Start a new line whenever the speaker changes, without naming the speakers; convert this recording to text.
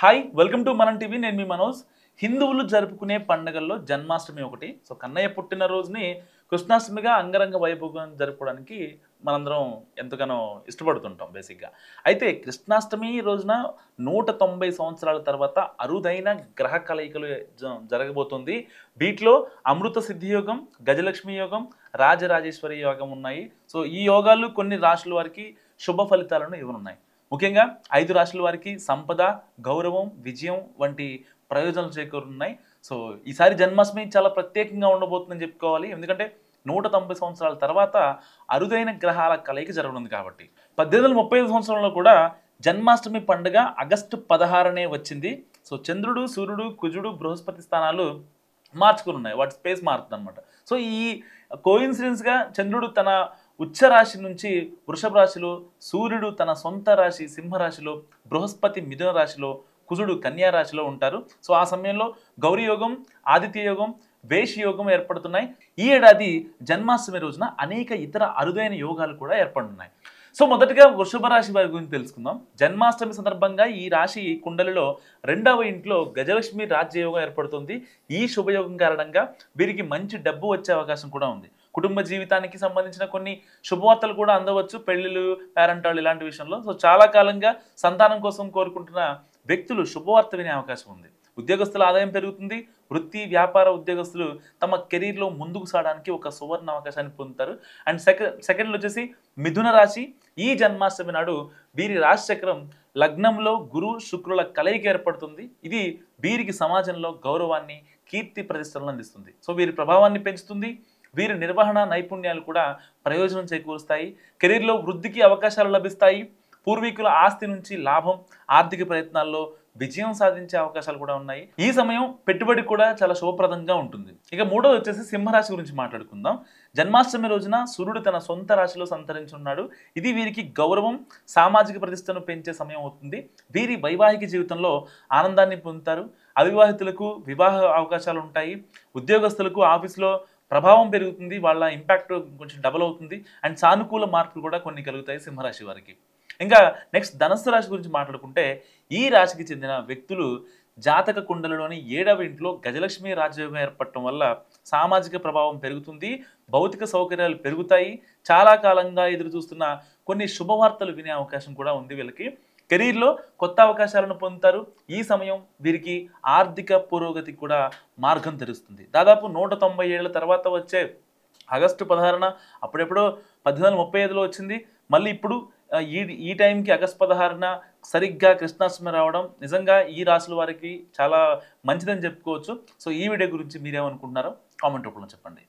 Hi welcome to మనం TV. నేను మీ మనోజ్. హిందువులు జరుపుకునే పండుగల్లో జన్మాష్టమి ఒకటి. సో కన్నయ్య పుట్టినరోజుని కృష్ణాష్టమిగా అంగరంగ వైభవంగా జరుపుకోవడానికి మనందరం ఎంతగానో ఇష్టపడుతుంటాం బేసిక్గా. అయితే కృష్ణాష్టమి రోజున 190 సంవత్సరాల తర్వాత అరుదైన గ్రహ కలయికలు జరగబోతుంది. వీటిలో అమృత సిద్ధి యోగం, గజలక్ష్మి యోగం, రాజరాజేశ్వరి యోగం ఉన్నాయి. సో ఈ యోగాలు కొన్ని రాశుల వారికి శుభ ఫలితాలను ఇవ్వనున్నాయి. ముఖ్యంగా 5 రాశుల వారికి సంపద, గౌరవం, విజయం వంటి ప్రయోజనాలు చేకూరున్నాయి. సో ఈసారి జన్మాష్టమి చాలా ప్రత్యేకంగా ఉండబోతుందని చెప్పుకోవాలి. ఎందుకంటే 190 సంవత్సరాల తర్వాత అరుదైన గ్రహాల కలయిక జరగనుంది కాబట్టి. 1835 సంవత్సరంలో కూడా జన్మాష్టమి పండుగ ఆగస్టు 16నే వచ్చింది. సో చంద్రుడు, సూర్యుడు, కుజుడు, బృహస్పతి స్థానాలు మార్చుకున్నాయి. వాటి స్పేస్ మారుతుందన్నమాట. సో ఈ కోయిన్సిడెన్స్గా చంద్రుడు తన ఉచ్చ రాశి నుంచి వృషభ రాశిలో, సూర్యుడు తన సొంత రాశి సింహరాశిలో, బృహస్పతి మిథున రాశిలో, కుజుడు కన్యా రాశిలో ఉంటారు. సో ఆ సమయంలో గౌరీ యోగం, ఆదిత్య యోగం, వేషి యోగం ఏర్పడుతున్నాయి. ఈ ఏడాది జన్మాష్టమి రోజున అనేక ఇతర అరుదైన యోగాలు కూడా ఏర్పడుతున్నాయి. సో మొదటగా వృషభ రాశి వారి గురించి తెలుసుకుందాం. జన్మాష్టమి సందర్భంగా ఈ రాశి కుండలిలో 2వ ఇంట్లో గజలక్ష్మి రాజ్యయోగం ఏర్పడుతుంది. ఈ శుభయోగం కారణంగా వీరికి మంచి డబ్బు వచ్చే అవకాశం కూడా ఉంది. కుటుంబ జీవితానికి సంబంధించిన కొన్ని శుభవార్తలు కూడా అందవచ్చు. పెళ్లిళ్ళు, పేరెంటాళ్ళు ఇలాంటి విషయంలో. సో చాలా కాలంగా సంతానం కోసం కోరుకుంటున్న వ్యక్తులు శుభవార్త వినే అవకాశం ఉంది. ఉద్యోగస్తుల ఆదాయం పెరుగుతుంది. వృత్తి, వ్యాపార ఉద్యోగస్తులు తమ కెరీర్లో ముందుకు సాగడానికి ఒక సువర్ణ అవకాశాన్ని పొందుతారు. అండ్ సెకండ్లో వచ్చేసి మిథున రాశి. ఈ జన్మాష్టమి నాడు వీరి రాశి చక్రం లగ్నంలో గురు శుక్రుల కలయిక ఏర్పడుతుంది. ఇది వీరికి సమాజంలో గౌరవాన్ని, కీర్తి ప్రతిష్టలను అందిస్తుంది. సో వీరి ప్రభావాన్ని పెంచుతుంది. వీరి నిర్వహణ నైపుణ్యాలు కూడా ప్రయోజనం చేకూరుస్తాయి. కెరీర్లో వృద్ధికి అవకాశాలు లభిస్తాయి. పూర్వీకుల ఆస్తి నుంచి లాభం, ఆర్థిక ప్రయత్నాల్లో విజయం సాధించే అవకాశాలు కూడా ఉన్నాయి. ఈ సమయం పెట్టుబడి కూడా చాలా శుభప్రదంగా ఉంటుంది. ఇక మూడోది వచ్చేసి సింహరాశి గురించి మాట్లాడుకుందాం. జన్మాష్టమి రోజున సూర్యుడు తన సొంత రాశిలో సంతరించున్నాడు. ఇది వీరికి గౌరవం, సామాజిక ప్రతిష్టను పెంచే సమయం అవుతుంది. వీరి వైవాహిక జీవితంలో ఆనందాన్ని పొందుతారు. అవివాహితులకు వివాహ అవకాశాలు ఉంటాయి. ఉద్యోగస్తులకు ఆఫీసులో ప్రభావం పెరుగుతుంది. వాళ్ళ ఇంపాక్ట్ కొంచెం డబల్ అవుతుంది. అండ్ సానుకూల మార్పులు కూడా కొన్ని కలుగుతాయి సింహరాశి వారికి. ఇంకా నెక్స్ట్ ధనస్సు రాశి గురించి మాట్లాడుకుంటే ఈ రాశికి చెందిన వ్యక్తులు జాతక కుండలలోని 7వ ఇంట్లో గజలక్ష్మి రాజయోగం ఏర్పడటం వల్ల సామాజిక ప్రభావం పెరుగుతుంది. భౌతిక సౌకర్యాలు పెరుగుతాయి. చాలా కాలంగా ఎదురు చూస్తున్న కొన్ని శుభవార్తలు వినే అవకాశం కూడా ఉంది వీళ్ళకి. కెరీర్లో కొత్త అవకాశాలను పొందుతారు. ఈ సమయం వీరికి ఆర్థిక పురోగతి కూడా మార్గం తెరుస్తుంది. దాదాపు 190 ఏళ్ల తర్వాత వచ్చే ఆగస్టు 16న, అప్పుడెప్పుడో 1835లో వచ్చింది. మళ్ళీ ఇప్పుడు ఈ టైంకి ఆగస్టు 16న సరిగ్గా కృష్ణాష్టమి రావడం నిజంగా ఈ రాశుల వారికి చాలా మంచిదని చెప్పుకోవచ్చు. సో ఈ వీడియో గురించి మీరేమనుకుంటున్నారో కామెంట్ రూపంలో చెప్పండి.